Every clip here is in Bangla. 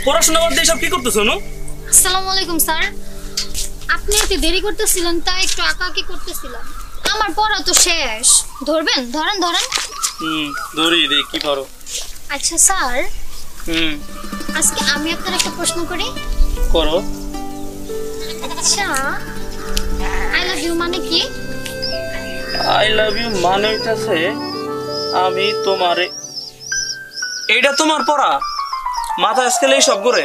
পড়াশোনা বাদ দিয়ে সব কি করতেছ নু? আসসালামু আলাইকুম স্যার। আপনি এত দেরি করতেছিলেন তাই একটু আঁকাআঁকি করতেছিলাম। আমার পড়া তো শেষ। ধরবেন? ধরেন ধরেন। ধরি রে, কি পারো? আচ্ছা স্যার, আজকে আমি আপনার একটা প্রশ্ন করি। করো। আচ্ছা, আই লাভ ইউ মানে কি? আই লাভ ইউ মানে হইতাছে আমি তোমারে। এইটা তোমার পড়া? মাথা আজকাল এই সব করে?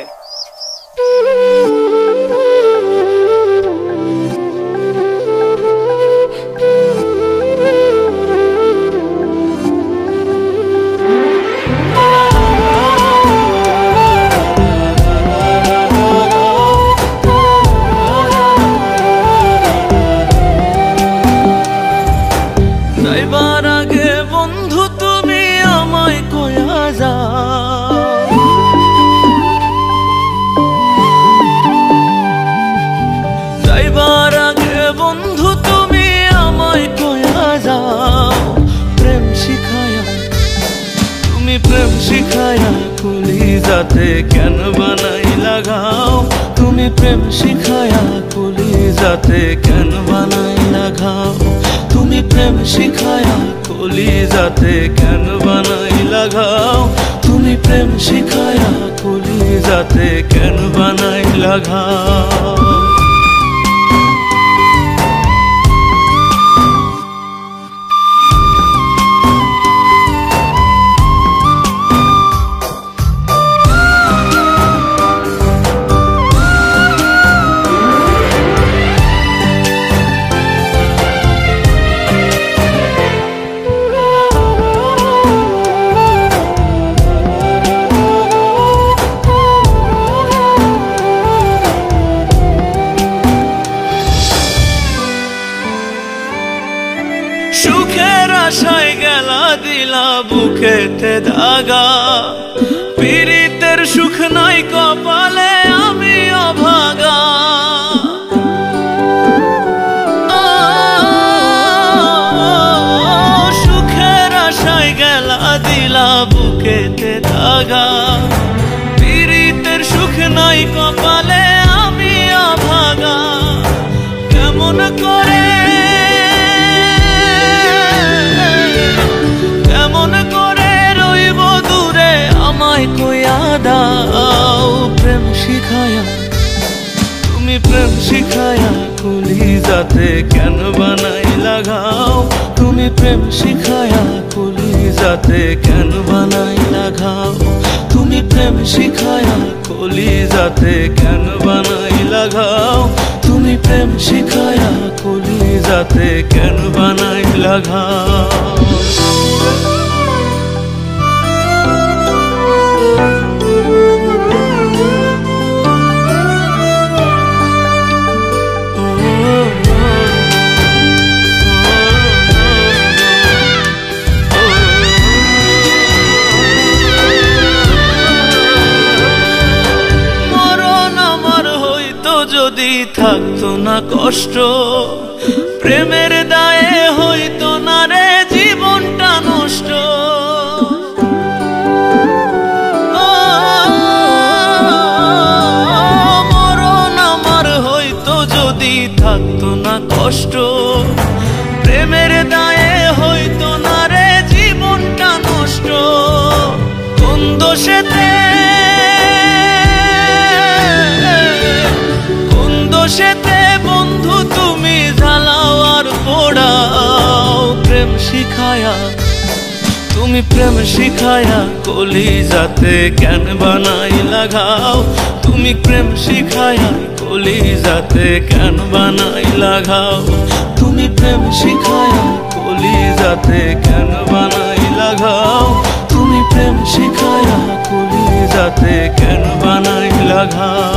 যাইবার আগে বন্ধু তুমি আমায় কয়া যাও, যাইবার আগে বন্ধু তুমি আমায় কয়া যাও, প্রেম শিখায়া তুমি প্রেম শিখায়া কলিজাতে কেন বানাই লাগাও, তুমি প্রেম শিখায়া কলিজাতে কেন বানাই লাগাও, তুমি প্রেম শিখায়া কলিজাতে কেন বানাই লাগাও, তুমি প্রেম শিখায়া কলিজাতে কেন বানাই লাগাও। সুখের আশায় গেলা দিলা বুকেতে দাগা, পীড়িতের সুখ নাই কপালে আমি অভাগা, সুখের আশায় গেলা দিলা বুকেতে দাগা, পীড়িতের সুখ নাই কপালে আমি অভাগা, কেমন করে কইয়া দাও, প্রেম শিখায়া তুমি প্রেম শিখায়া কলিজাতে কেন বানাই লাগাও, তুমি প্রেম শিখায়া কলিজাতে কেন বানাই লাগাও, তুমি প্রেম শিখায়া কলিজাতে কেন বানাই লাগাও, তুমি প্রেম শিখায়া কলিজাতে কেন বানাই লাগাও। যদি থাকতো না কষ্ট, প্রেমের দায়ে হইতো না রে জীবনটা নষ্ট, মরণ আমার হইতো যদি থাকতো না কষ্ট, প্রেমের দায়ে হইতো না রে জীবনটা নষ্ট, কোন দোষেতে সেতে বন্ধু তুমি জ্বালাও আর পোড়াও, প্রেম শিখায়া তুমি প্রেম শিখায়া কলিজাতে কেন বানাই লাগাও, তুমি প্রেম শিখায়া কলিজাতে কেন বানাই লাগাও, তুমি প্রেম শিখায়া কলিজাতে কেন বানাই লাগাও, তুমি প্রেম শিখায়া কলিজাতে কেন বানাই লাগাও।